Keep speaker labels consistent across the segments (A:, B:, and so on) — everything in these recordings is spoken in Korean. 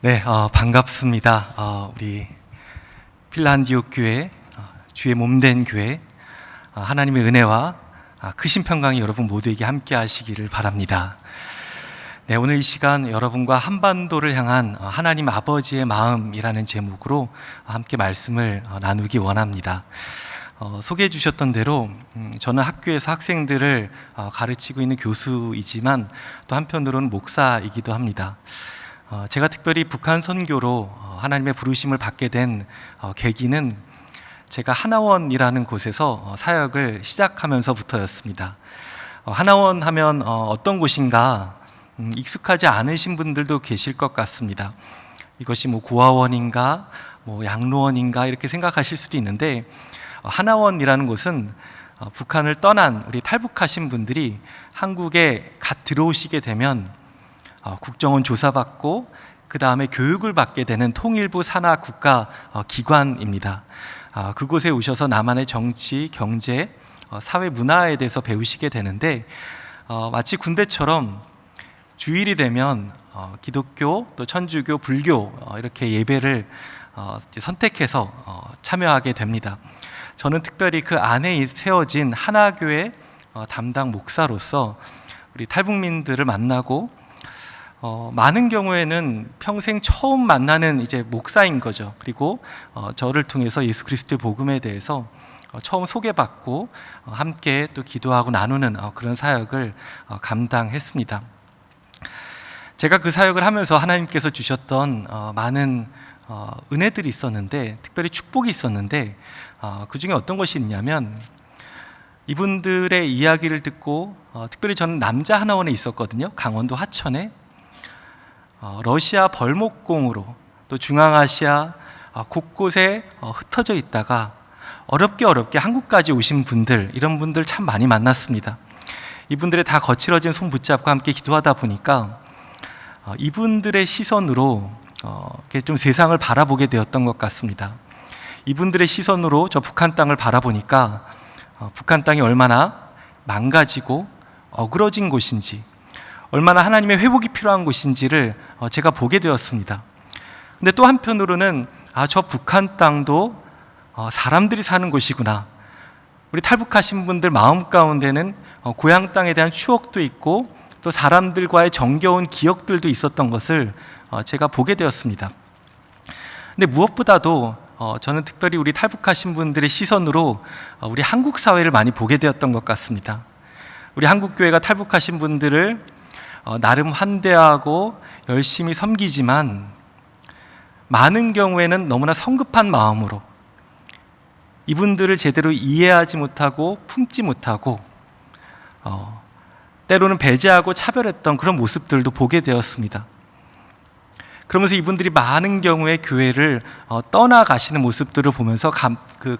A: 네, 반갑습니다. 우리 필라한디옥 교회, 주의 몸된 교회, 하나님의 은혜와 크신 평강이 여러분 모두에게 함께 하시기를 바랍니다. 네, 오늘 이 시간 여러분과 한반도를 향한 하나님 아버지의 마음이라는 제목으로 함께 말씀을 나누기 원합니다. 소개해 주셨던 대로 저는 학교에서 학생들을 가르치고 있는 교수이지만 또 한편으로는 목사이기도 합니다. 제가 특별히 북한 선교로 하나님의 부르심을 받게 된 계기는 제가 하나원이라는 곳에서 사역을 시작하면서부터였습니다. 하나원 하면 어떤 곳인가 익숙하지 않으신 분들도 계실 것 같습니다. 이것이 고아원인가 양로원인가 이렇게 생각하실 수도 있는데, 하나원이라는 곳은 북한을 떠난 우리 탈북하신 분들이 한국에 갓 들어오시게 되면 국정원 조사받고 그 다음에 교육을 받게 되는 통일부 산하 국가 기관입니다. 그곳에 오셔서 남한의 정치, 경제, 사회 문화에 대해서 배우시게 되는데, 마치 군대처럼 주일이 되면 기독교, 또 천주교, 불교 이렇게 예배를 선택해서 참여하게 됩니다. 저는 특별히 그 안에 세워진 하나교회 담당 목사로서 우리 탈북민들을 만나고 많은 경우에는 평생 처음 만나는 이제 목사인 거죠. 그리고 저를 통해서 예수 그리스도의 복음에 대해서 처음 소개받고 함께 또 기도하고 나누는 그런 사역을 감당했습니다. 제가 그 사역을 하면서 하나님께서 주셨던 많은 은혜들이 있었는데, 특별히 축복이 있었는데, 그 중에 어떤 것이 있냐면, 이분들의 이야기를 듣고 특별히 저는 남자 하나원에 있었거든요. 강원도 하천에. 러시아 벌목공으로 또 중앙아시아 곳곳에 흩어져 있다가 어렵게 한국까지 오신 분들, 이런 분들 참 많이 만났습니다. 이분들의 다 거칠어진 손 붙잡고 함께 기도하다 보니까 이분들의 시선으로 좀 세상을 바라보게 되었던 것 같습니다. 이분들의 시선으로 저 북한 땅을 바라보니까 북한 땅이 얼마나 망가지고 어그러진 곳인지, 얼마나 하나님의 회복이 필요한 곳인지를 제가 보게 되었습니다. 근데 또 한편으로는 저 북한 땅도 사람들이 사는 곳이구나. 우리 탈북하신 분들 마음 가운데는 고향 땅에 대한 추억도 있고 또 사람들과의 정겨운 기억들도 있었던 것을 제가 보게 되었습니다. 근데 무엇보다도 저는 특별히 우리 탈북하신 분들의 시선으로 우리 한국 사회를 많이 보게 되었던 것 같습니다. 우리 한국교회가 탈북하신 분들을 나름 환대하고 열심히 섬기지만, 많은 경우에는 너무나 성급한 마음으로 이분들을 제대로 이해하지 못하고 품지 못하고 때로는 배제하고 차별했던 그런 모습들도 보게 되었습니다. 그러면서 이분들이 많은 경우에 교회를 떠나가시는 모습들을 보면서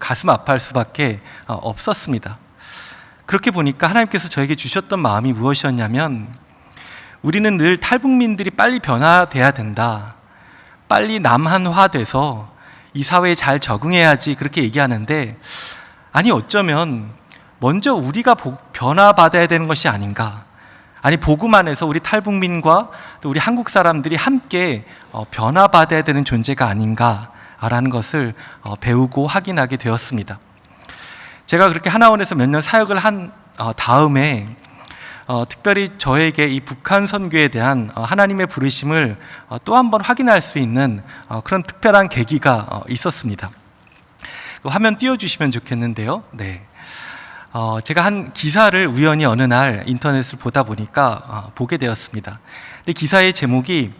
A: 가슴 아파할 수밖에 없었습니다. 그렇게 보니까 하나님께서 저에게 주셨던 마음이 무엇이었냐면, 우리는 늘 탈북민들이 빨리 변화돼야 된다, 빨리 남한화돼서 이 사회에 잘 적응해야지, 그렇게 얘기하는데, 아니 어쩌면 먼저 우리가 변화받아야 되는 것이 아닌가. 아니 복음 안에서 우리 탈북민과 또 우리 한국 사람들이 함께 변화받아야 되는 존재가 아닌가라는 것을 배우고 확인하게 되었습니다. 제가 그렇게 하나원에서 몇 년 사역을 한 다음에 특별히 저에게 이 북한 선교에 대한 하나님의 부르심을 또 한 번 확인할 수 있는 그런 특별한 계기가 있었습니다. 화면 띄워주시면 좋겠는데요. 네. 제가 한 기사를 우연히 어느 날 인터넷을 보다 보니까 보게 되었습니다. 근데 기사의 제목이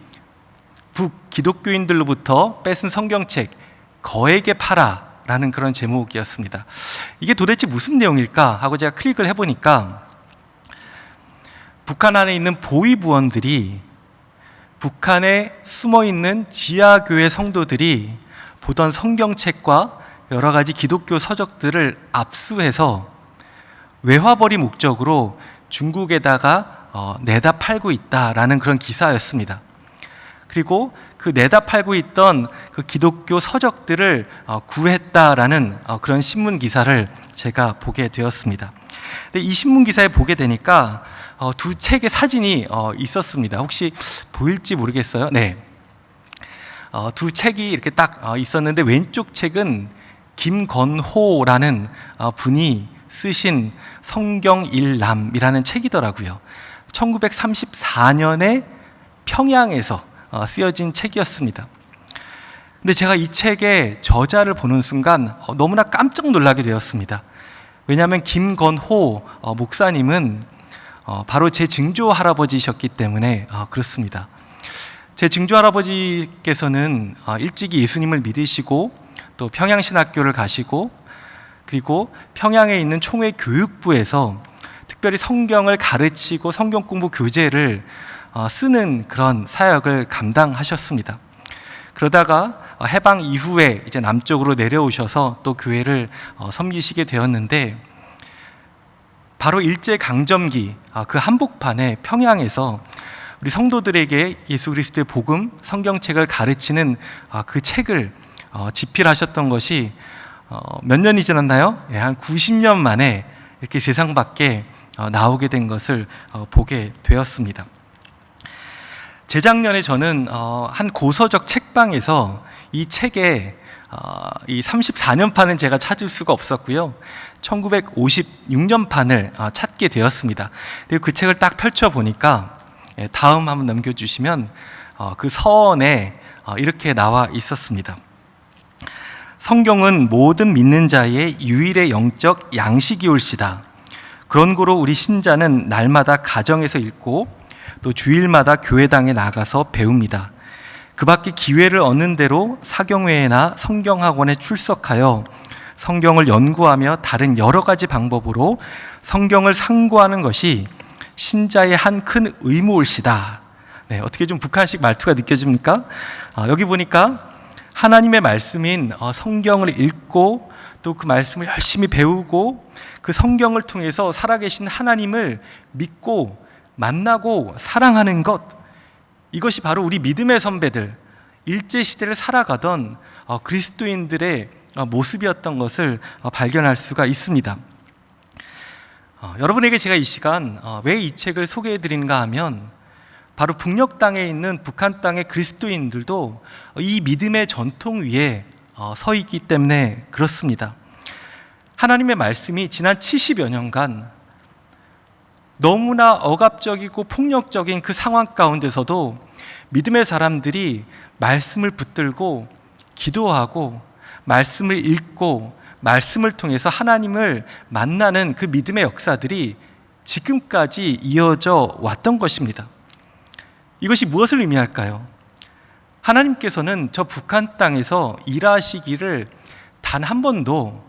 A: 기독교인들로부터 뺏은 성경책 거에게 팔아 라는 그런 제목이었습니다. 이게 도대체 무슨 내용일까 하고 제가 클릭을 해보니까, 북한 안에 있는 보위부원들이 북한에 숨어있는 지하교회 성도들이 보던 성경책과 여러 가지 기독교 서적들을 압수해서 외화벌이 목적으로 중국에다가 내다 팔고 있다라는 그런 기사였습니다. 그리고 그 내다 팔고 있던 그 기독교 서적들을 구했다라는 그런 신문 기사를 제가 보게 되었습니다. 근데 이 신문 기사에 보게 되니까 두 책의 사진이 있었습니다. 혹시 보일지 모르겠어요. 네. 두 책이 이렇게 딱 있었는데 왼쪽 책은 김건호라는 분이 쓰신 성경일람이라는 책이더라고요. 1934년에 평양에서 쓰여진 책이었습니다. 근데 제가 이 책의 저자를 보는 순간 너무나 깜짝 놀라게 되었습니다. 왜냐하면 김건호 목사님은 바로 제 증조 할아버지셨기 때문에 그렇습니다. 제 증조 할아버지께서는 일찍이 예수님을 믿으시고 또 평양신학교를 가시고 그리고 평양에 있는 총회 교육부에서 특별히 성경을 가르치고 성경 공부 교재를 쓰는 그런 사역을 감당하셨습니다. 그러다가 해방 이후에 이제 남쪽으로 내려오셔서 또 교회를 섬기시게 되었는데 바로 일제강점기 그 한복판에 평양에서 우리 성도들에게 예수 그리스도의 복음 성경책을 가르치는 그 책을 집필하셨던 것이 몇 년이 지났나요? 한 90년 만에 이렇게 세상 밖에 나오게 된 것을 보게 되었습니다. 재작년에 저는 한 고서적 책방에서 이 책의 이 34년판은 제가 찾을 수가 없었고요. 1956년판을 찾게 되었습니다. 그리고 그 책을 딱 펼쳐보니까 다음 한번 넘겨주시면 그 서원에 이렇게 나와 있었습니다. 성경은 모든 믿는 자의 유일의 영적 양식이올시다. 그런 고로 우리 신자는 날마다 가정에서 읽고 또 주일마다 교회당에 나가서 배웁니다. 그 밖에 기회를 얻는 대로 사경회나 성경학원에 출석하여 성경을 연구하며 다른 여러 가지 방법으로 성경을 상고하는 것이 신자의 한 큰 의무올시다. 네, 어떻게 좀 북한식 말투가 느껴집니까? 여기 보니까 하나님의 말씀인 성경을 읽고 또 그 말씀을 열심히 배우고 그 성경을 통해서 살아계신 하나님을 믿고 만나고 사랑하는 것, 이것이 바로 우리 믿음의 선배들, 일제시대를 살아가던 그리스도인들의 모습이었던 것을 발견할 수가 있습니다. 여러분에게 제가 이 시간 왜 이 책을 소개해 드리는가 하면 바로 북녘 땅에 있는 북한 땅의 그리스도인들도 이 믿음의 전통 위에 서 있기 때문에 그렇습니다. 하나님의 말씀이 지난 70여 년간 너무나 억압적이고 폭력적인 그 상황 가운데서도 믿음의 사람들이 말씀을 붙들고 기도하고 말씀을 읽고 말씀을 통해서 하나님을 만나는 그 믿음의 역사들이 지금까지 이어져 왔던 것입니다. 이것이 무엇을 의미할까요? 하나님께서는 저 북한 땅에서 일하시기를 단 한 번도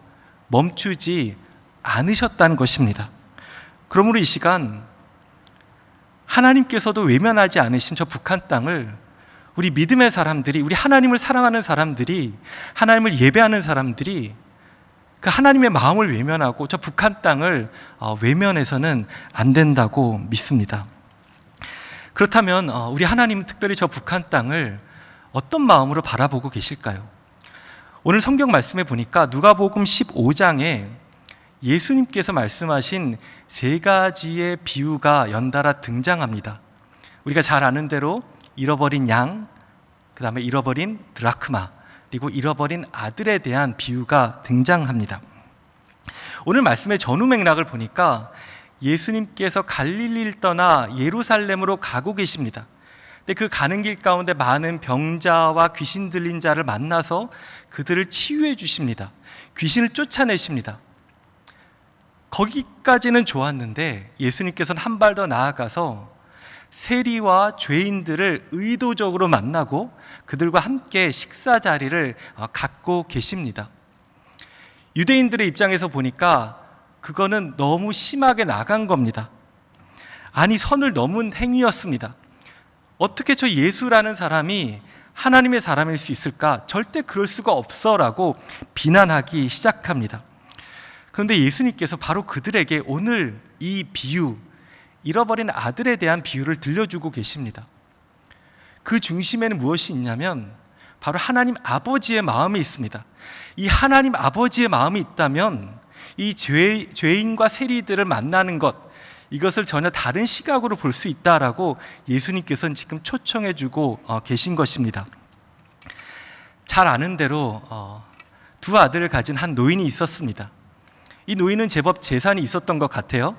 A: 멈추지 않으셨다는 것입니다. 그러므로 이 시간 하나님께서도 외면하지 않으신 저 북한 땅을 우리 믿음의 사람들이, 우리 하나님을 사랑하는 사람들이, 하나님을 예배하는 사람들이 그 하나님의 마음을 외면하고 저 북한 땅을 외면해서는 안 된다고 믿습니다. 그렇다면 우리 하나님은 특별히 저 북한 땅을 어떤 마음으로 바라보고 계실까요? 오늘 성경 말씀에 보니까 누가복음 15장에 예수님께서 말씀하신 세 가지의 비유가 연달아 등장합니다. 우리가 잘 아는 대로 잃어버린 양, 그 다음에 잃어버린 드라크마, 그리고 잃어버린 아들에 대한 비유가 등장합니다. 오늘 말씀의 전후 맥락을 보니까 예수님께서 갈릴리를 떠나 예루살렘으로 가고 계십니다. 근데 그 가는 길 가운데 많은 병자와 귀신 들린 자를 만나서 그들을 치유해 주십니다. 귀신을 쫓아내십니다. 거기까지는 좋았는데 예수님께서는 한 발 더 나아가서 세리와 죄인들을 의도적으로 만나고 그들과 함께 식사 자리를 갖고 계십니다. 유대인들의 입장에서 보니까 그거는 너무 심하게 나간 겁니다. 아니, 선을 넘은 행위였습니다. 어떻게 저 예수라는 사람이 하나님의 사람일 수 있을까? 절대 그럴 수가 없어라고 비난하기 시작합니다. 그런데 예수님께서 바로 그들에게 오늘 이 비유, 잃어버린 아들에 대한 비유를 들려주고 계십니다. 그 중심에는 무엇이 있냐면 바로 하나님 아버지의 마음이 있습니다. 이 하나님 아버지의 마음이 있다면 이 죄인과 세리들을 만나는 것, 이것을 전혀 다른 시각으로 볼 수 있다라고 예수님께서는 지금 초청해주고 계신 것입니다. 잘 아는 대로 두 아들을 가진 한 노인이 있었습니다. 이 노인은 제법 재산이 있었던 것 같아요.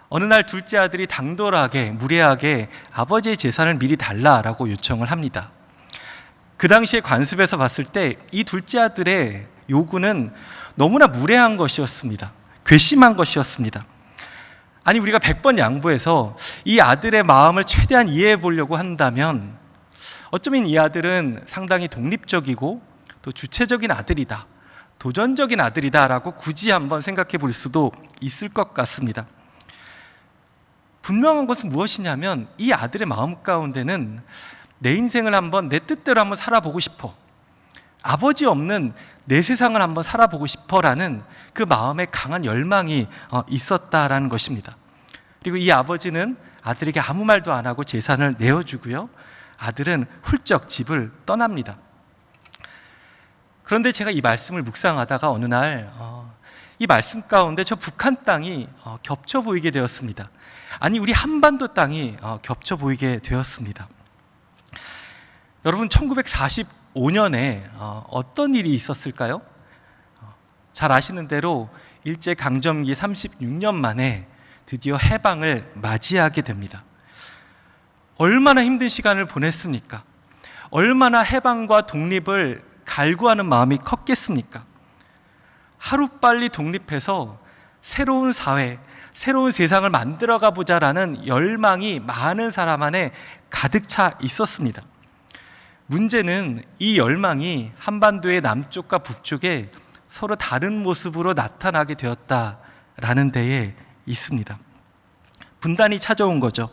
A: 어느 날 둘째 아들이 당돌하게 무례하게 아버지의 재산을 미리 달라라고 요청을 합니다. 그 당시에 관습에서 봤을 때 이 둘째 아들의 요구는 너무나 무례한 것이었습니다. 괘씸한 것이었습니다. 아니, 우리가 100번 양보해서 이 아들의 마음을 최대한 이해해 보려고 한다면 어쩌면 이 아들은 상당히 독립적이고 또 주체적인 아들이다, 도전적인 아들이다라고 굳이 한번 생각해 볼 수도 있을 것 같습니다. 분명한 것은 무엇이냐면 이 아들의 마음 가운데는 내 인생을 한번 내 뜻대로 한번 살아보고 싶어, 아버지 없는 내 세상을 한번 살아보고 싶어라는 그 마음에 강한 열망이 있었다라는 것입니다. 그리고 이 아버지는 아들에게 아무 말도 안 하고 재산을 내어주고요, 아들은 훌쩍 집을 떠납니다. 그런데 제가 이 말씀을 묵상하다가 어느 날 이 말씀 가운데 저 북한 땅이 겹쳐 보이게 되었습니다. 아니, 우리 한반도 땅이 겹쳐 보이게 되었습니다. 여러분, 1945년에 어떤 일이 있었을까요? 잘 아시는 대로 일제강점기 36년 만에 드디어 해방을 맞이하게 됩니다. 얼마나 힘든 시간을 보냈습니까? 얼마나 해방과 독립을 갈구하는 마음이 컸겠습니까? 하루빨리 독립해서 새로운 사회, 새로운 세상을 만들어가 보자라는 열망이 많은 사람 안에 가득 차 있었습니다. 문제는 이 열망이 한반도의 남쪽과 북쪽에 서로 다른 모습으로 나타나게 되었다라는 데에 있습니다. 분단이 찾아온 거죠.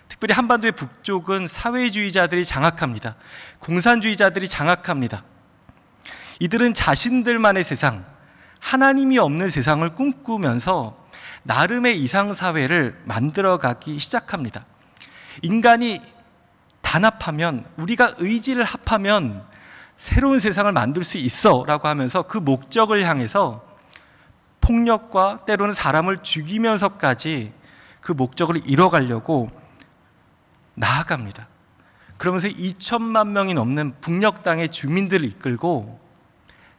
A: 특별히 한반도의 북쪽은 사회주의자들이 장악합니다. 공산주의자들이 장악합니다. 이들은 자신들만의 세상, 하나님이 없는 세상을 꿈꾸면서 나름의 이상사회를 만들어가기 시작합니다. 인간이 단합하면, 우리가 의지를 합하면 새로운 세상을 만들 수 있어 라고 하면서 그 목적을 향해서 폭력과 때로는 사람을 죽이면서까지 그 목적을 이뤄가려고 나아갑니다. 그러면서 2천만 명이 넘는 북녘 땅의 주민들을 이끌고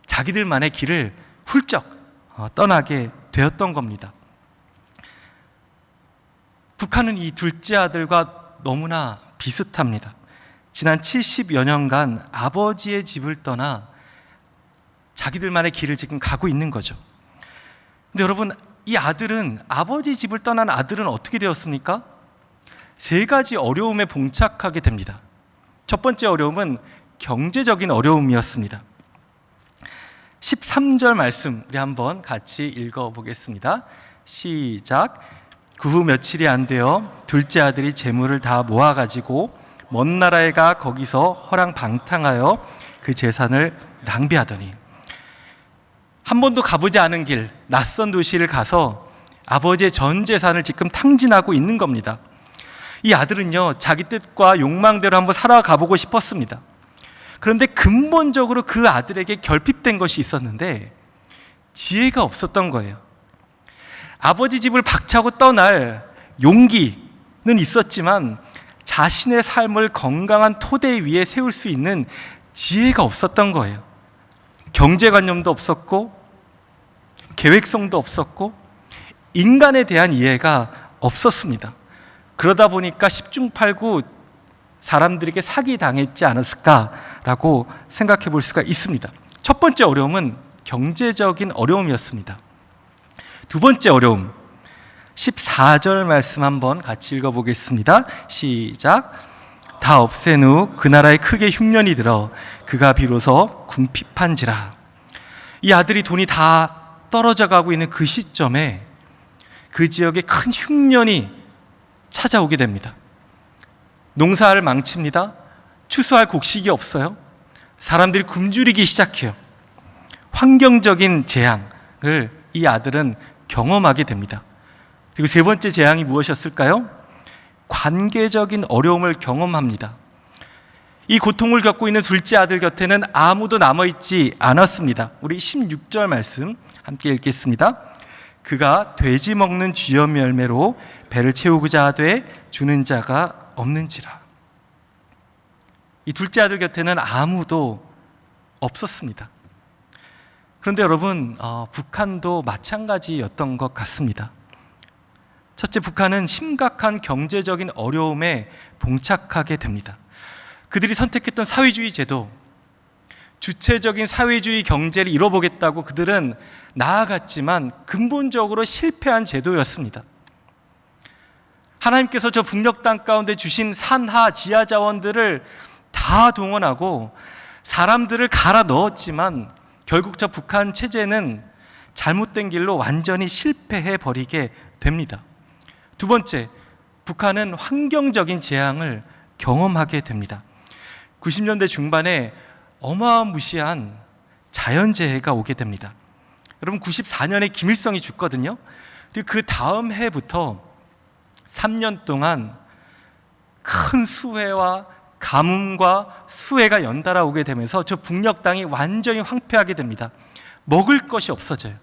A: 자기들만의 길을 훌쩍 떠나게 되었던 겁니다. 북한은 이 둘째 아들과 너무나 비슷합니다. 지난 70여 년간 아버지의 집을 떠나 자기들만의 길을 지금 가고 있는 거죠. 근데 여러분, 이 아들은, 아버지 집을 떠난 아들은 어떻게 되었습니까? 세 가지 어려움에 봉착하게 됩니다. 첫 번째 어려움은 경제적인 어려움이었습니다. 13절 말씀 우리 한번 같이 읽어보겠습니다. 시작. 그 후 며칠이 안 되어 둘째 아들이 재물을 다 모아가지고 먼 나라에 가 거기서 허랑방탕하여 그 재산을 낭비하더니, 한 번도 가보지 않은 길, 낯선 도시를 가서 아버지의 전 재산을 지금 탕진하고 있는 겁니다. 이 아들은요, 자기 뜻과 욕망대로 한번 살아가보고 싶었습니다. 그런데 근본적으로 그 아들에게 결핍된 것이 있었는데 지혜가 없었던 거예요. 아버지 집을 박차고 떠날 용기는 있었지만 자신의 삶을 건강한 토대 위에 세울 수 있는 지혜가 없었던 거예요. 경제관념도 없었고 계획성도 없었고 인간에 대한 이해가 없었습니다. 그러다 보니까 10중 8구 사람들에게 사기당했지 않았을까라고 생각해 볼 수가 있습니다. 첫 번째 어려움은 경제적인 어려움이었습니다. 두 번째 어려움, 14절 말씀 한번 같이 읽어보겠습니다. 시작. 다 없앤 후 그 나라에 크게 흉년이 들어 그가 비로소 궁핍한지라. 이 아들이 돈이 다 떨어져 가고 있는 그 시점에 그 지역에 큰 흉년이 찾아오게 됩니다. 농사를 망칩니다. 추수할 곡식이 없어요. 사람들이 굶주리기 시작해요. 환경적인 재앙을 이 아들은 경험하게 됩니다. 그리고 세 번째 재앙이 무엇이었을까요? 관계적인 어려움을 경험합니다. 이 고통을 겪고 있는 둘째 아들 곁에는 아무도 남아있지 않았습니다. 우리 16절 말씀 함께 읽겠습니다. 그가 돼지 먹는 쥐염 열매로 배를 채우고자 하되 주는 자가 없는지라. 이 둘째 아들 곁에는 아무도 없었습니다. 그런데 여러분, 북한도 마찬가지였던 것 같습니다. 첫째, 북한은 심각한 경제적인 어려움에 봉착하게 됩니다. 그들이 선택했던 사회주의 제도, 주체적인 사회주의 경제를 이뤄보겠다고 그들은 나아갔지만 근본적으로 실패한 제도였습니다. 하나님께서 저 북녘 땅 가운데 주신 산하 지하 자원들을 다 동원하고 사람들을 갈아 넣었지만 결국 저 북한 체제는 잘못된 길로 완전히 실패해 버리게 됩니다. 두 번째, 북한은 환경적인 재앙을 경험하게 됩니다. 90년대 중반에 어마무시한 자연재해가 오게 됩니다. 여러분, 94년에 김일성이 죽거든요. 그리고 그 다음 해부터 3년 동안 큰 수해와 가뭄과 수해가 연달아 오게 되면서 저 북녘 땅이 완전히 황폐하게 됩니다. 먹을 것이 없어져요.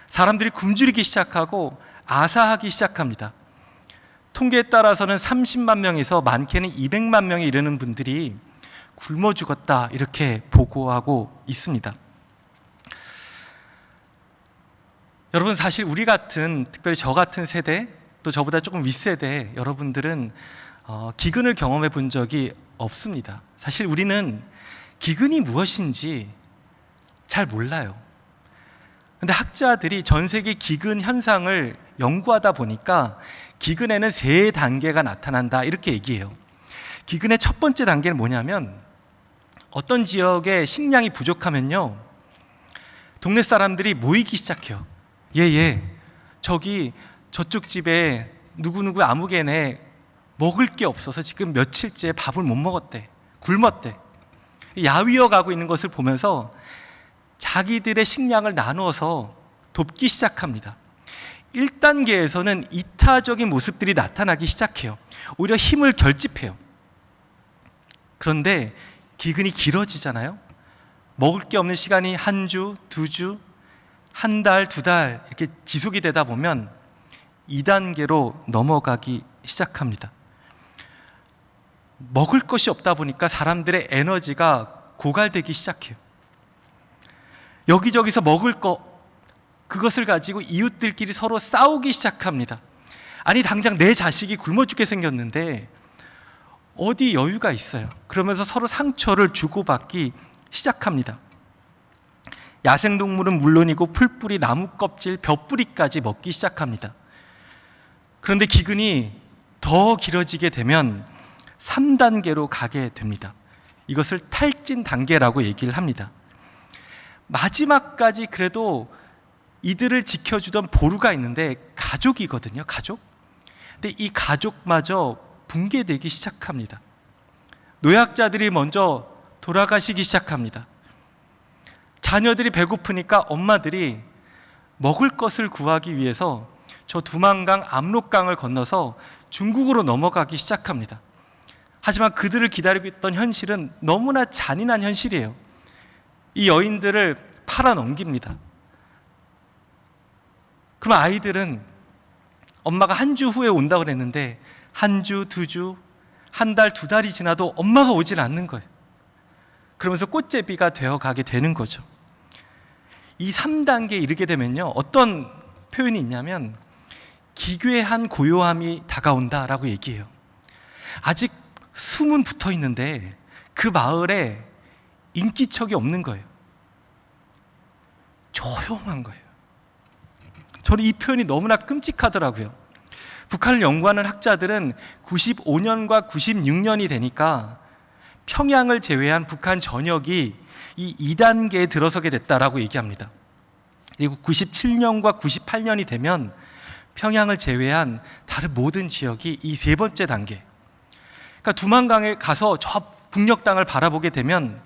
A: 사람들이 굶주리기 시작하고 아사하기 시작합니다. 통계에 따라서는 30만 명에서 많게는 200만 명에 이르는 분들이 굶어 죽었다, 이렇게 보고하고 있습니다. 여러분, 사실 우리 같은, 특별히 저 같은 세대, 또 저보다 조금 윗세대 여러분들은 기근을 경험해 본 적이 없습니다. 사실 우리는 기근이 무엇인지 잘 몰라요. 근데 학자들이 전 세계 기근 현상을 연구하다 보니까 기근에는 3단계가 나타난다, 이렇게 얘기해요. 기근의 첫 번째 단계는 뭐냐면, 어떤 지역에 식량이 부족하면요, 동네 사람들이 모이기 시작해요. 저쪽 집에 누구누구 아무개네 먹을 게 없어서 지금 며칠째 밥을 못 먹었대, 굶었대. 야위어 가고 있는 것을 보면서 자기들의 식량을 나누어서 돕기 시작합니다. 1단계에서는 이타적인 모습들이 나타나기 시작해요. 오히려 힘을 결집해요. 그런데 기근이 길어지잖아요. 먹을 게 없는 시간이 한 주, 2주, 한 달, 2달 이렇게 지속이 되다 보면 2단계로 넘어가기 시작합니다. 먹을 것이 없다 보니까 사람들의 에너지가 고갈되기 시작해요. 여기저기서 먹을 그것을 가지고 이웃들끼리 서로 싸우기 시작합니다. 아니, 당장 내 자식이 굶어 죽게 생겼는데 어디 여유가 있어요. 그러면서 서로 상처를 주고받기 시작합니다. 야생동물은 물론이고 풀뿌리, 나무 껍질, 벼뿌리까지 먹기 시작합니다. 그런데 기근이 더 길어지게 되면 3단계로 가게 됩니다. 이것을 탈진 단계라고 얘기를 합니다. 마지막까지 그래도 이들을 지켜주던 보루가 있는데 가족이거든요, 가족. 근데 이 가족마저 붕괴되기 시작합니다. 노약자들이 먼저 돌아가시기 시작합니다. 자녀들이 배고프니까 엄마들이 먹을 것을 구하기 위해서 저 두만강, 압록강을 건너서 중국으로 넘어가기 시작합니다. 하지만 그들을 기다리고 있던 현실은 너무나 잔인한 현실이에요. 이 여인들을 팔아 넘깁니다. 그럼 아이들은 엄마가 한 주 후에 온다고 그랬는데 한 주, 2주, 한 달, 2달이 지나도 엄마가 오질 않는 거예요. 그러면서 꽃제비가 되어가게 되는 거죠. 이 3단계에 이르게 되면요, 어떤 표현이 있냐면 기괴한 고요함이 다가온다라고 얘기해요. 아직 숨은 붙어 있는데 그 마을에 인기척이 없는 거예요. 조용한 거예요. 저는 이 표현이 너무나 끔찍하더라고요. 북한을 연구하는 학자들은 95년과 96년이 되니까 평양을 제외한 북한 전역이 이 2단계에 들어서게 됐다라고 얘기합니다. 그리고 97년과 98년이 되면 평양을 제외한 다른 모든 지역이 이 3번째 단계, 그러니까 두만강에 가서 저 북녘 땅을 바라보게 되면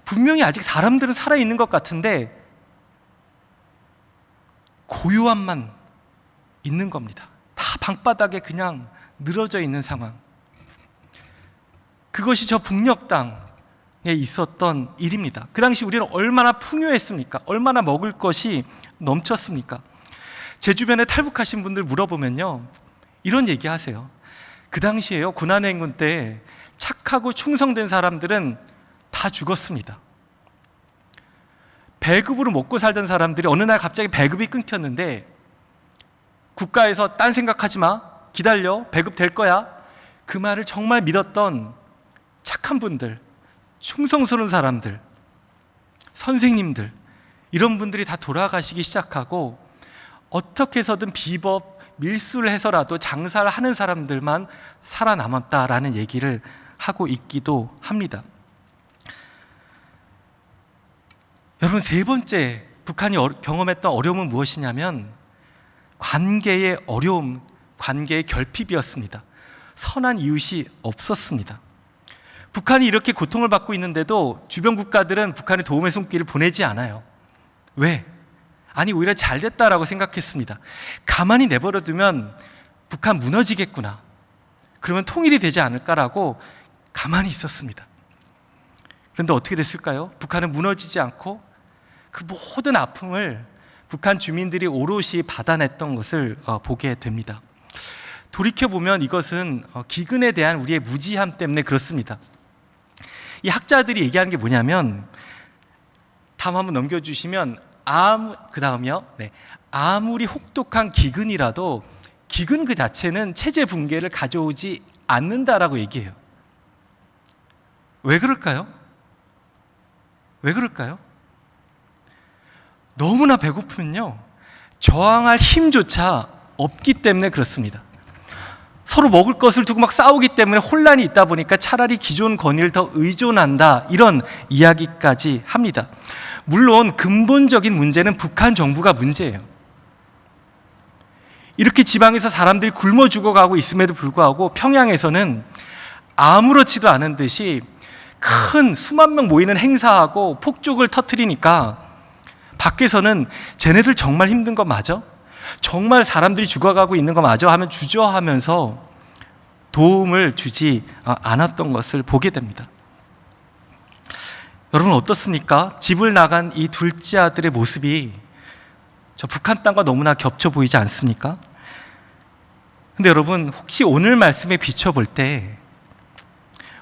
A: 분명히 아직 사람들은 살아있는 것 같은데 고요함만 있는 겁니다. 다 방바닥에 그냥 늘어져 있는 상황. 그것이 저 북녘 땅에 있었던 일입니다. 그 당시 우리는 얼마나 풍요했습니까? 얼마나 먹을 것이 넘쳤습니까? 제 주변에 탈북하신 분들 물어보면요, 이런 얘기 하세요. 그 당시에요, 고난의 행군 때 착하고 충성된 사람들은 다 죽었습니다. 배급으로 먹고 살던 사람들이 어느 날 갑자기 배급이 끊겼는데 국가에서 딴 생각하지 마, 기다려, 배급 될 거야, 그 말을 정말 믿었던 착한 분들, 충성스러운 사람들, 선생님들, 이런 분들이 다 돌아가시기 시작하고 어떻게 해서든 비법, 밀수를 해서라도 장사를 하는 사람들만 살아남았다라는 얘기를 하고 있기도 합니다. 여러분, 세 번째 북한이 경험했던 어려움은 무엇이냐면 관계의 어려움, 관계의 결핍이었습니다. 선한 이웃이 없었습니다. 북한이 이렇게 고통을 받고 있는데도 주변 국가들은 북한의 도움의 손길을 보내지 않아요. 왜? 아니, 오히려 잘 됐다라고 생각했습니다. 가만히 내버려두면 북한 무너지겠구나, 그러면 통일이 되지 않을까라고 가만히 있었습니다. 그런데 어떻게 됐을까요? 북한은 무너지지 않고 그 모든 아픔을 북한 주민들이 오롯이 받아냈던 것을 보게 됩니다. 돌이켜보면 이것은 기근에 대한 우리의 무지함 때문에 그렇습니다. 이 학자들이 얘기하는 게 뭐냐면, 다음 한번 넘겨주시면, 그 다음이요. 네. 아무리 혹독한 기근이라도 기근 그 자체는 체제 붕괴를 가져오지 않는다라고 얘기해요. 왜 그럴까요? 왜 그럴까요? 너무나 배고프면요, 저항할 힘조차 없기 때문에 그렇습니다. 서로 먹을 것을 두고 막 싸우기 때문에 혼란이 있다 보니까 차라리 기존 권위를 더 의존한다, 이런 이야기까지 합니다. 물론 근본적인 문제는 북한 정부가 문제예요. 이렇게 지방에서 사람들이 굶어 죽어가고 있음에도 불구하고 평양에서는 아무렇지도 않은 듯이 큰 수만 명 모이는 행사하고 폭죽을 터뜨리니까 밖에서는 쟤네들 정말 힘든 거 맞아? 정말 사람들이 죽어가고 있는 거 맞아? 하면 주저하면서 도움을 주지 않았던 것을 보게 됩니다. 여러분, 어떻습니까? 집을 나간 이 둘째 아들의 모습이 저 북한 땅과 너무나 겹쳐 보이지 않습니까? 근데 여러분, 혹시 오늘 말씀에 비춰볼 때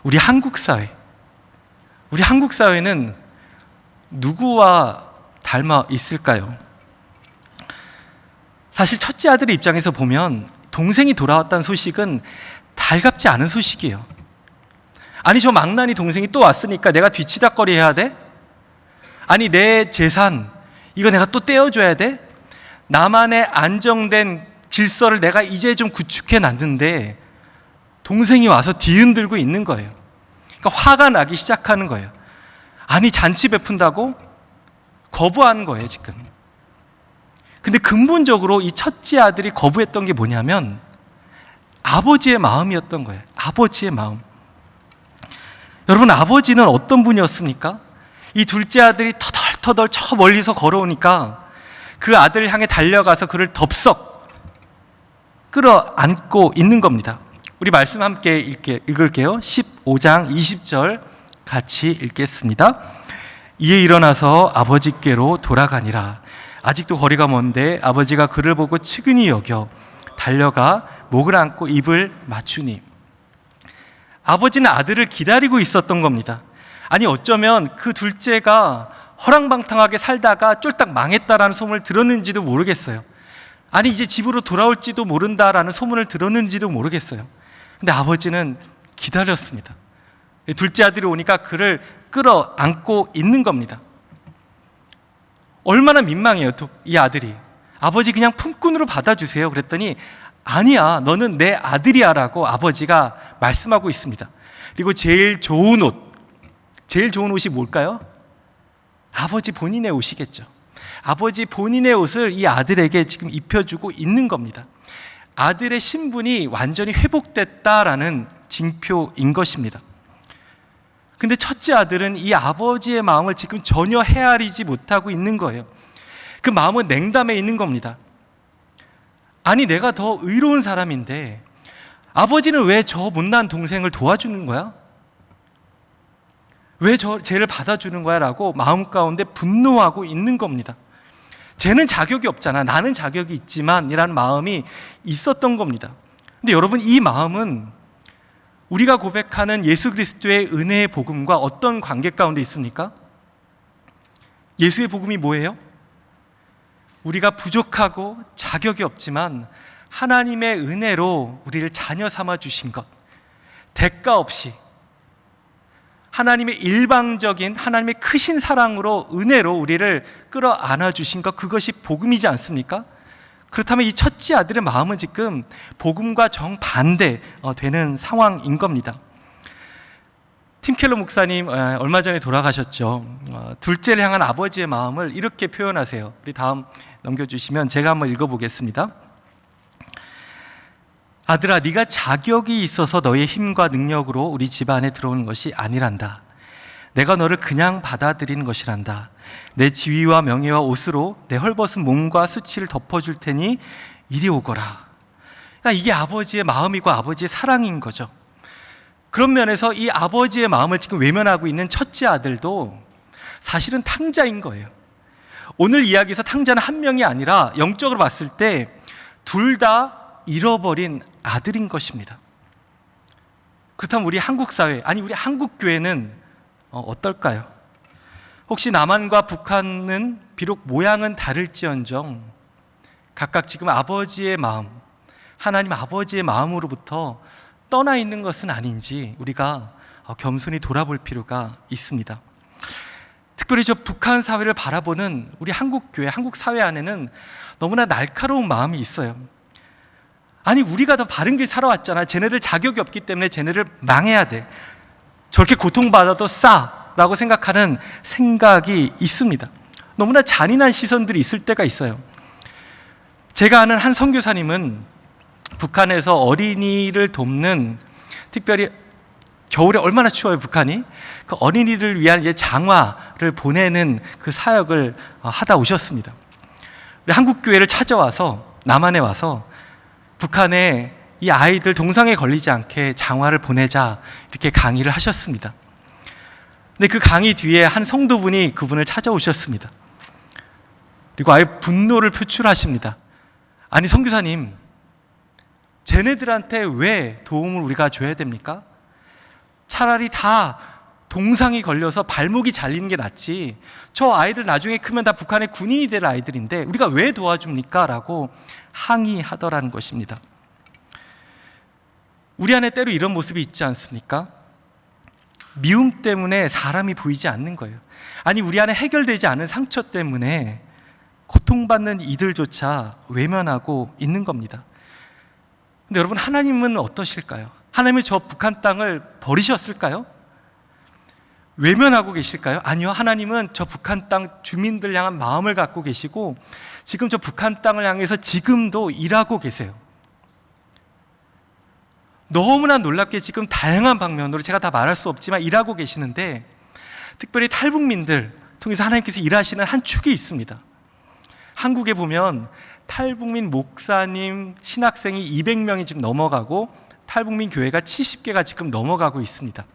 A: 우리 한국 사회는 누구와 닮아 있을까요? 사실 첫째 아들의 입장에서 보면 동생이 돌아왔다는 소식은 달갑지 않은 소식이에요. 아니, 저 망나니 동생이 또 왔으니까 내가 뒤치다꺼리 해야 돼? 아니, 내 재산 이거 내가 또 떼어줘야 돼? 나만의 안정된 질서를 내가 이제 좀 구축해 놨는데 동생이 와서 뒤흔들고 있는 거예요. 그러니까 화가 나기 시작하는 거예요. 아니, 잔치 베푼다고 거부하는 거예요, 지금. 근데 근본적으로 이 첫째 아들이 거부했던 게 뭐냐면 아버지의 마음이었던 거예요. 아버지의 마음. 여러분, 아버지는 어떤 분이었습니까? 이 둘째 아들이 터덜터덜 저 멀리서 걸어오니까 그 아들을 향해 달려가서 그를 덥석 끌어안고 있는 겁니다. 우리 말씀 함께 읽을게요. 15장 20절 같이 읽겠습니다. 이에 일어나서 아버지께로 돌아가니라. 아직도 거리가 먼데 아버지가 그를 보고 측은히 여겨 달려가 목을 안고 입을 맞추니. 아버지는 아들을 기다리고 있었던 겁니다. 아니, 어쩌면 그 둘째가 허랑방탕하게 살다가 쫄딱 망했다라는 소문을 들었는지도 모르겠어요. 아니, 이제 집으로 돌아올지도 모른다라는 소문을 들었는지도 모르겠어요. 근데 아버지는 기다렸습니다. 둘째 아들이 오니까 그를 끌어안고 있는 겁니다. 얼마나 민망해요, 이 아들이. 아버지 그냥 품꾼으로 받아주세요. 그랬더니 아니야, 너는 내 아들이야 라고 아버지가 말씀하고 있습니다. 그리고 제일 좋은 옷이 뭘까요? 아버지 본인의 옷이겠죠. 아버지 본인의 옷을 이 아들에게 지금 입혀주고 있는 겁니다. 아들의 신분이 완전히 회복됐다라는 징표인 것입니다. 근데 첫째 아들은 이 아버지의 마음을 지금 전혀 헤아리지 못하고 있는 거예요. 그 마음은 냉담해 있는 겁니다. 아니, 내가 더 의로운 사람인데 아버지는 왜 저 못난 동생을 도와주는 거야? 왜 쟤를 받아주는 거야? 라고 마음 가운데 분노하고 있는 겁니다. 쟤는 자격이 없잖아, 나는 자격이 있지만 이라는 마음이 있었던 겁니다. 근데 여러분, 이 마음은 우리가 고백하는 예수 그리스도의 은혜의 복음과 어떤 관계 가운데 있습니까? 예수의 복음이 뭐예요? 우리가 부족하고 자격이 없지만 하나님의 은혜로 우리를 자녀 삼아 주신 것, 대가 없이 하나님의 일방적인 하나님의 크신 사랑으로 은혜로 우리를 끌어안아 주신 것, 그것이 복음이지 않습니까? 그렇다면 이 첫째 아들의 마음은 지금 복음과 정반대 되는 상황인 겁니다. 팀 켈러 목사님 얼마 전에 돌아가셨죠. 둘째를 향한 아버지의 마음을 이렇게 표현하세요. 우리 다음 넘겨주시면 제가 한번 읽어보겠습니다. 아들아, 네가 자격이 있어서 너의 힘과 능력으로 우리 집 안에 들어오는 것이 아니란다. 내가 너를 그냥 받아들이는 것이란다. 내 지위와 명예와 옷으로 내 헐벗은 몸과 수치를 덮어줄 테니 이리 오거라. 그러니까 이게 아버지의 마음이고 아버지의 사랑인 거죠. 그런 면에서 이 아버지의 마음을 지금 외면하고 있는 첫째 아들도 사실은 탕자인 거예요. 오늘 이야기에서 탕자는 한 명이 아니라 영적으로 봤을 때 둘 다 잃어버린 아들인 것입니다. 그렇다면 우리 한국 사회, 아니 우리 한국 교회는 어떨까요? 혹시 남한과 북한은 비록 모양은 다를지언정 각각 지금 아버지의 마음, 하나님 아버지의 마음으로부터 떠나 있는 것은 아닌지 우리가 겸손히 돌아볼 필요가 있습니다. 특별히 저 북한 사회를 바라보는 우리 한국 교회, 한국 사회 안에는 너무나 날카로운 마음이 있어요. 아니 우리가 더 바른 길 살아왔잖아. 쟤네들 자격이 없기 때문에 쟤네를 망해야 돼. 저렇게 고통받아도 싸라고 생각하는 생각이 있습니다. 너무나 잔인한 시선들이 있을 때가 있어요. 제가 아는 한 선교사님은 북한에서 어린이를 돕는, 특별히 겨울에 얼마나 추워요 북한이. 그 어린이를 위한 이제 장화를 보내는 그 사역을 하다 오셨습니다. 한국 교회를 찾아와서 남한에 와서 북한에 이 아이들 동상에 걸리지 않게 장화를 보내자 이렇게 강의를 하셨습니다. 근데 그 강의 뒤에 한 성도분이 그분을 찾아오셨습니다. 그리고 아예 분노를 표출하십니다. 아니 선교사님, 쟤네들한테 왜 도움을 우리가 줘야 됩니까? 차라리 다 동상이 걸려서 발목이 잘리는 게 낫지. 저 아이들 나중에 크면 다 북한의 군인이 될 아이들인데 우리가 왜 도와줍니까? 라고 항의하더라는 것입니다. 우리 안에 때로 이런 모습이 있지 않습니까? 미움 때문에 사람이 보이지 않는 거예요. 아니 우리 안에 해결되지 않은 상처 때문에 고통받는 이들조차 외면하고 있는 겁니다. 근데 여러분, 하나님은 어떠실까요? 하나님은 저 북한 땅을 버리셨을까요? 외면하고 계실까요? 아니요, 하나님은 저 북한 땅 주민들 향한 마음을 갖고 계시고 지금 저 북한 땅을 향해서 지금도 일하고 계세요. 너무나 놀랍게 지금 다양한 방면으로 제가 다 말할 수 없지만 일하고 계시는데, 특별히 탈북민들 통해서 하나님께서 일하시는 한 축이 있습니다. 한국에 보면 탈북민 목사님, 신학생이 200명이 지금 넘어가고 탈북민 교회가 70개가 지금 넘어가고 있습니다.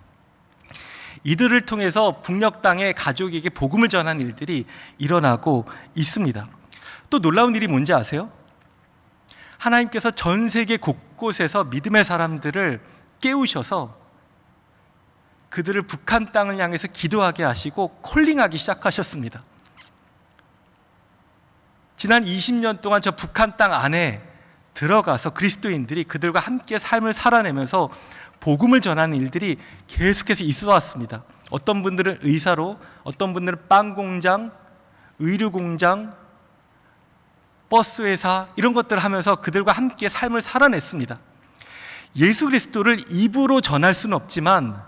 A: 이들을 통해서 북녘 땅의 가족에게 복음을 전하는 일들이 일어나고 있습니다. 또 놀라운 일이 뭔지 아세요? 하나님께서 전 세계 곳곳에서 믿음의 사람들을 깨우셔서 그들을 북한 땅을 향해서 기도하게 하시고 콜링하기 시작하셨습니다. 지난 20년 동안 저 북한 땅 안에 들어가서 그리스도인들이 그들과 함께 삶을 살아내면서 복음을 전하는 일들이 계속해서 있어 왔습니다. 어떤 분들은 의사로, 어떤 분들은 빵 공장, 의류 공장, 버스 회사, 이런 것들을 하면서 그들과 함께 삶을 살아냈습니다. 예수 그리스도를 입으로 전할 수는 없지만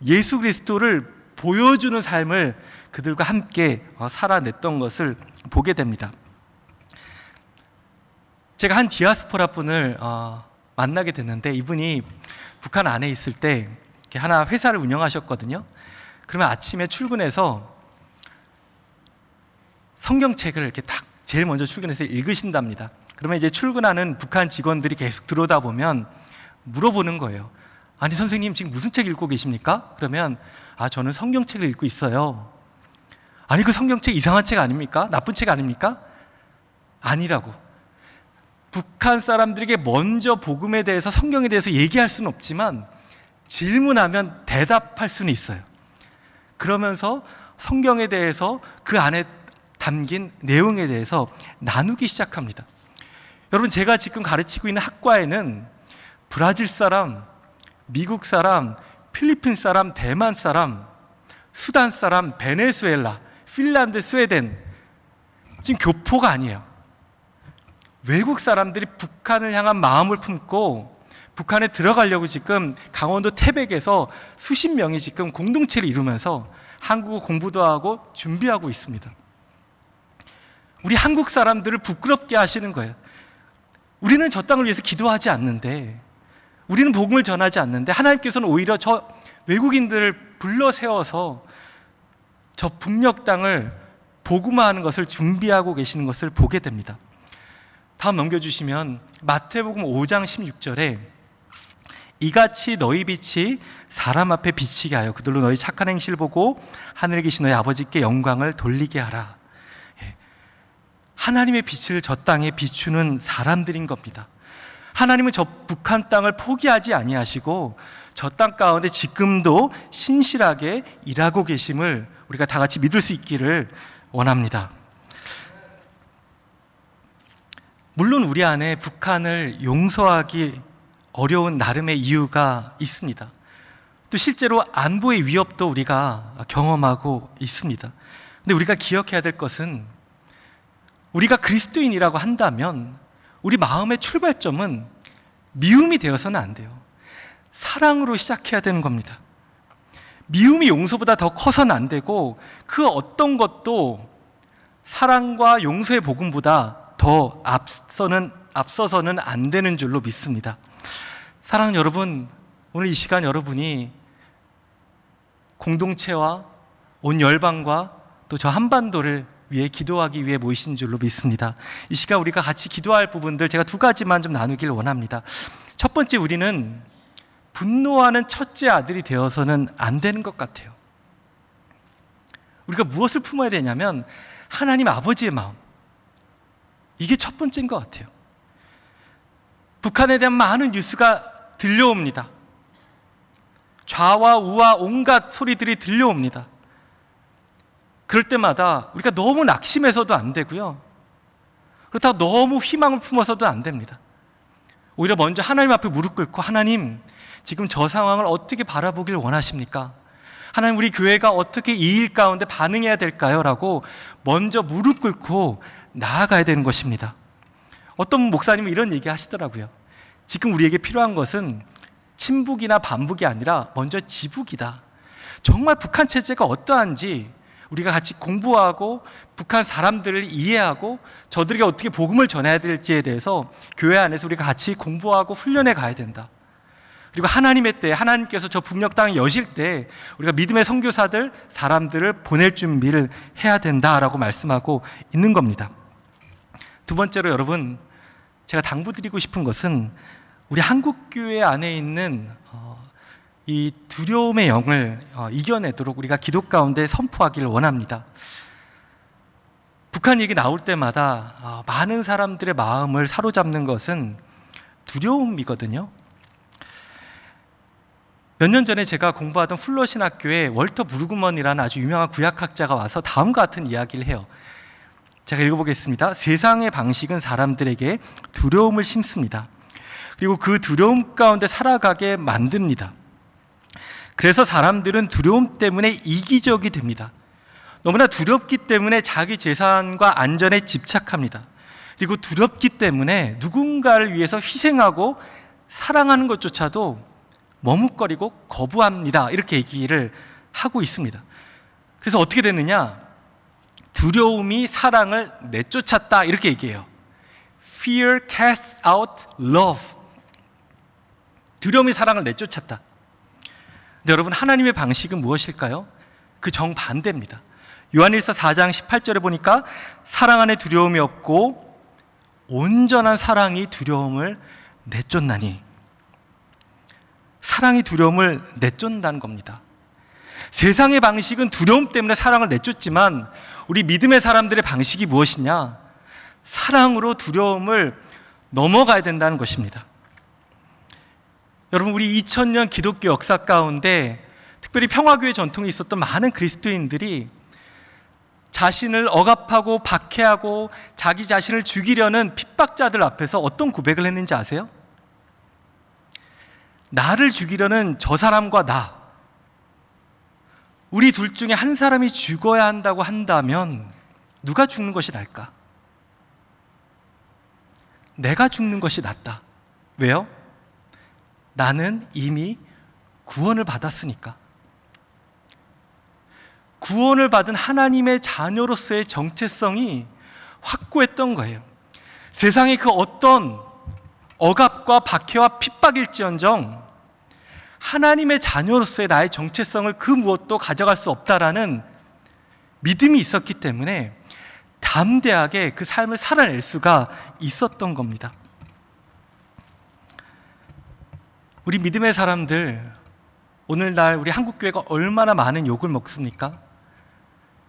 A: 예수 그리스도를 보여주는 삶을 그들과 함께 살아냈던 것을 보게 됩니다. 제가 한 디아스포라 분을 만나게 됐는데, 이분이 북한 안에 있을 때 하나 회사를 운영하셨거든요. 그러면 아침에 출근해서 성경책을 이렇게 딱 제일 먼저 출근해서 읽으신답니다. 그러면 이제 출근하는 북한 직원들이 계속 들어오다 보면 물어보는 거예요. 아니 선생님, 지금 무슨 책 읽고 계십니까? 그러면 저는 성경책을 읽고 있어요. 아니 그 성경책 이상한 책 아닙니까? 나쁜 책 아닙니까? 아니라고. 북한 사람들에게 먼저 복음에 대해서, 성경에 대해서 얘기할 수는 없지만 질문하면 대답할 수는 있어요. 그러면서 성경에 대해서 그 안에 담긴 내용에 대해서 나누기 시작합니다. 여러분, 제가 지금 가르치고 있는 학과에는 브라질 사람, 미국 사람, 필리핀 사람, 대만 사람, 수단 사람, 베네수엘라, 핀란드, 스웨덴, 지금 교포가 아니에요. 외국 사람들이 북한을 향한 마음을 품고 북한에 들어가려고 지금 강원도 태백에서 수십 명이 지금 공동체를 이루면서 한국어 공부도 하고 준비하고 있습니다. 우리 한국 사람들을 부끄럽게 하시는 거예요. 우리는 저 땅을 위해서 기도하지 않는데, 우리는 복음을 전하지 않는데 하나님께서는 오히려 저 외국인들을 불러 세워서 저 북녘 땅을 복음화하는 것을 준비하고 계시는 것을 보게 됩니다. 다음 넘겨주시면 마태복음 5장 16절에 이같이 너희 빛이 사람 앞에 비치게 하여 그들로 너희 착한 행실을 보고 하늘에 계신 너희 아버지께 영광을 돌리게 하라. 하나님의 빛을 저 땅에 비추는 사람들인 겁니다. 하나님은 저 북한 땅을 포기하지 아니하시고 저 땅 가운데 지금도 신실하게 일하고 계심을 우리가 다 같이 믿을 수 있기를 원합니다. 물론 우리 안에 북한을 용서하기 어려운 나름의 이유가 있습니다. 또 실제로 안보의 위협도 우리가 경험하고 있습니다. 근데 우리가 기억해야 될 것은, 우리가 그리스도인이라고 한다면 우리 마음의 출발점은 미움이 되어서는 안 돼요. 사랑으로 시작해야 되는 겁니다. 미움이 용서보다 더 커서는 안 되고, 그 어떤 것도 사랑과 용서의 복음보다 더 앞서서는 안 되는 줄로 믿습니다. 사랑하는 여러분, 오늘 이 시간 여러분이 공동체와 온 열방과 또 저 한반도를 위해 기도하기 위해 모이신 줄로 믿습니다. 이 시간 우리가 같이 기도할 부분들 제가 두 가지만 좀 나누길 원합니다. 첫 번째, 우리는 분노하는 첫째 아들이 되어서는 안 되는 것 같아요. 우리가 무엇을 품어야 되냐면 하나님 아버지의 마음, 이게 첫 번째인 것 같아요. 북한에 대한 많은 뉴스가 들려옵니다. 좌와 우와 온갖 소리들이 들려옵니다. 그럴 때마다 우리가 너무 낙심해서도 안 되고요, 그렇다고 너무 희망을 품어서도 안 됩니다. 오히려 먼저 하나님 앞에 무릎 꿇고, 하나님, 지금 저 상황을 어떻게 바라보길 원하십니까? 하나님, 우리 교회가 어떻게 이 일 가운데 반응해야 될까요? 라고 먼저 무릎 꿇고 나아가야 되는 것입니다. 어떤 목사님은 이런 얘기 하시더라고요. 지금 우리에게 필요한 것은 친북이나 반북이 아니라 먼저 지북이다. 정말 북한 체제가 어떠한지 우리가 같이 공부하고 북한 사람들을 이해하고 저들에게 어떻게 복음을 전해야 될지에 대해서 교회 안에서 우리가 같이 공부하고 훈련해 가야 된다. 그리고 하나님의 때, 하나님께서 저 북녘 땅을 여실 때 우리가 믿음의 선교사들, 사람들을 보낼 준비를 해야 된다라고 말씀하고 있는 겁니다. 두 번째로 여러분, 제가 당부드리고 싶은 것은 우리 한국교회 안에 있는 이 두려움의 영을 이겨내도록 우리가 기도 가운데 선포하기를 원합니다. 북한 얘기 나올 때마다 많은 사람들의 마음을 사로잡는 것은 두려움이거든요. 몇 년 전에 제가 공부하던 플러신학교에 월터 브루그먼이라는 아주 유명한 구약학자가 와서 다음과 같은 이야기를 해요. 제가 읽어보겠습니다. 세상의 방식은 사람들에게 두려움을 심습니다. 그리고 그 두려움 가운데 살아가게 만듭니다. 그래서 사람들은 두려움 때문에 이기적이 됩니다. 너무나 두렵기 때문에 자기 재산과 안전에 집착합니다. 그리고 두렵기 때문에 누군가를 위해서 희생하고 사랑하는 것조차도 머뭇거리고 거부합니다. 이렇게 얘기를 하고 있습니다. 그래서 어떻게 됐느냐? 두려움이 사랑을 내쫓았다, 이렇게 얘기해요. Fear casts out love. 두려움이 사랑을 내쫓았다. 근데 여러분, 하나님의 방식은 무엇일까요? 그 정반대입니다. 요한일서 4장 18절에 보니까 사랑 안에 두려움이 없고 온전한 사랑이 두려움을 내쫓나니, 사랑이 두려움을 내쫓는다는 겁니다. 세상의 방식은 두려움 때문에 사랑을 내쫓지만 우리 믿음의 사람들의 방식이 무엇이냐? 사랑으로 두려움을 넘어가야 된다는 것입니다. 여러분, 우리 2000년 기독교 역사 가운데 특별히 평화교회 전통에 있었던 많은 그리스도인들이 자신을 억압하고 박해하고 자기 자신을 죽이려는 핍박자들 앞에서 어떤 고백을 했는지 아세요? 나를 죽이려는 저 사람과 나, 우리 둘 중에 한 사람이 죽어야 한다고 한다면 누가 죽는 것이 나을까? 내가 죽는 것이 낫다. 왜요? 나는 이미 구원을 받았으니까. 구원을 받은 하나님의 자녀로서의 정체성이 확고했던 거예요. 세상의 그 어떤 억압과 박해와 핍박일지언정 하나님의 자녀로서의 나의 정체성을 그 무엇도 가져갈 수 없다라는 믿음이 있었기 때문에 담대하게 그 삶을 살아낼 수가 있었던 겁니다. 우리 믿음의 사람들, 오늘날 우리 한국교회가 얼마나 많은 욕을 먹습니까?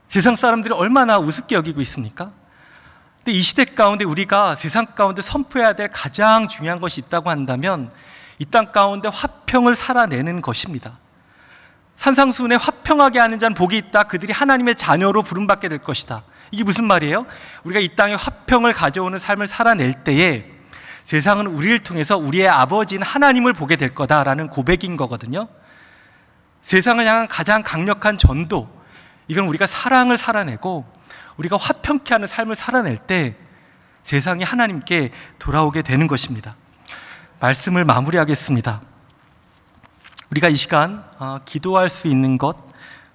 A: 세상 사람들이 얼마나 우습게 여기고 있습니까? 근데 이 시대 가운데 우리가 세상 가운데 선포해야 될 가장 중요한 것이 있다고 한다면 이 땅 가운데 화평을 살아내는 것입니다. 산상수훈에 화평하게 하는 자는 복이 있다. 그들이 하나님의 자녀로 부름받게 될 것이다. 이게 무슨 말이에요? 우리가 이 땅에 화평을 가져오는 삶을 살아낼 때에 세상은 우리를 통해서 우리의 아버지인 하나님을 보게 될 거다라는 고백인 거거든요. 세상을 향한 가장 강력한 전도, 이건 우리가 사랑을 살아내고 우리가 화평케 하는 삶을 살아낼 때 세상이 하나님께 돌아오게 되는 것입니다. 말씀을 마무리하겠습니다. 우리가 이 시간 기도할 수 있는 것,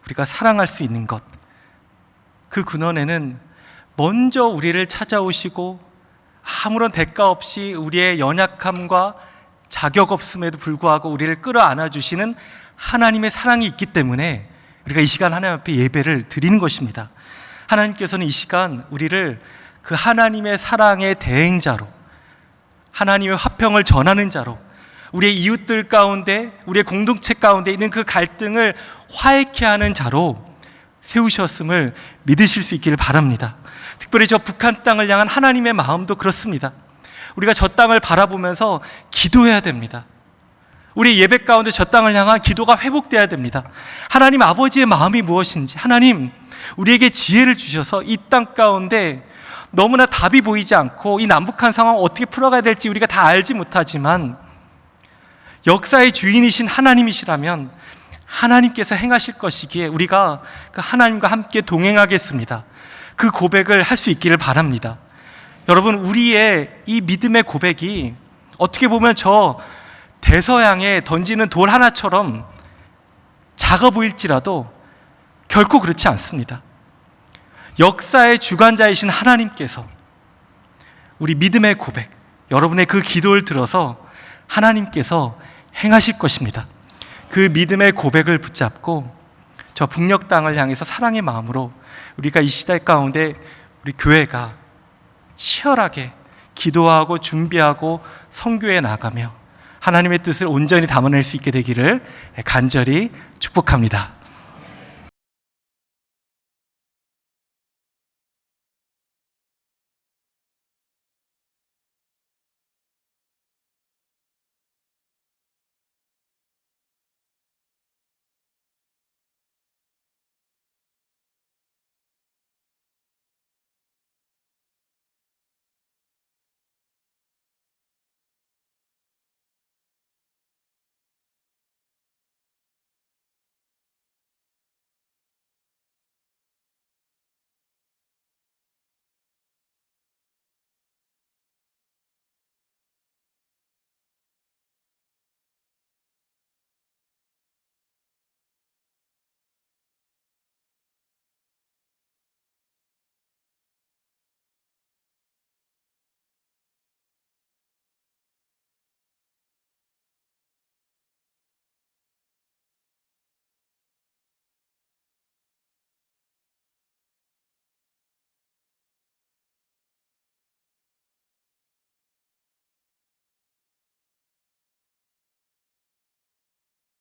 A: 우리가 사랑할 수 있는 것, 그 근원에는 먼저 우리를 찾아오시고 아무런 대가 없이 우리의 연약함과 자격 없음에도 불구하고 우리를 끌어안아 주시는 하나님의 사랑이 있기 때문에 우리가 이 시간 하나님 앞에 예배를 드리는 것입니다. 하나님께서는 이 시간 우리를 그 하나님의 사랑의 대행자로, 하나님의 화평을 전하는 자로, 우리의 이웃들 가운데, 우리의 공동체 가운데 있는 그 갈등을 화해케 하는 자로 세우셨음을 믿으실 수 있기를 바랍니다. 특별히 저 북한 땅을 향한 하나님의 마음도 그렇습니다. 우리가 저 땅을 바라보면서 기도해야 됩니다. 우리 예배 가운데 저 땅을 향한 기도가 회복돼야 됩니다. 하나님 아버지의 마음이 무엇인지, 하나님 우리에게 지혜를 주셔서 이 땅 가운데 너무나 답이 보이지 않고 이 남북한 상황을 어떻게 풀어가야 될지 우리가 다 알지 못하지만 역사의 주인이신 하나님이시라면 하나님께서 행하실 것이기에 우리가 그 하나님과 함께 동행하겠습니다. 그 고백을 할 수 있기를 바랍니다. 여러분, 우리의 이 믿음의 고백이 어떻게 보면 저 대서양에 던지는 돌 하나처럼 작아 보일지라도 결코 그렇지 않습니다. 역사의 주관자이신 하나님께서 우리 믿음의 고백, 여러분의 그 기도를 들어서 하나님께서 행하실 것입니다. 그 믿음의 고백을 붙잡고 저 북녘 땅을 향해서 사랑의 마음으로 우리가 이 시대 가운데 우리 교회가 치열하게 기도하고 준비하고 선교해 나가며 하나님의 뜻을 온전히 담아낼 수 있게 되기를 간절히 축복합니다.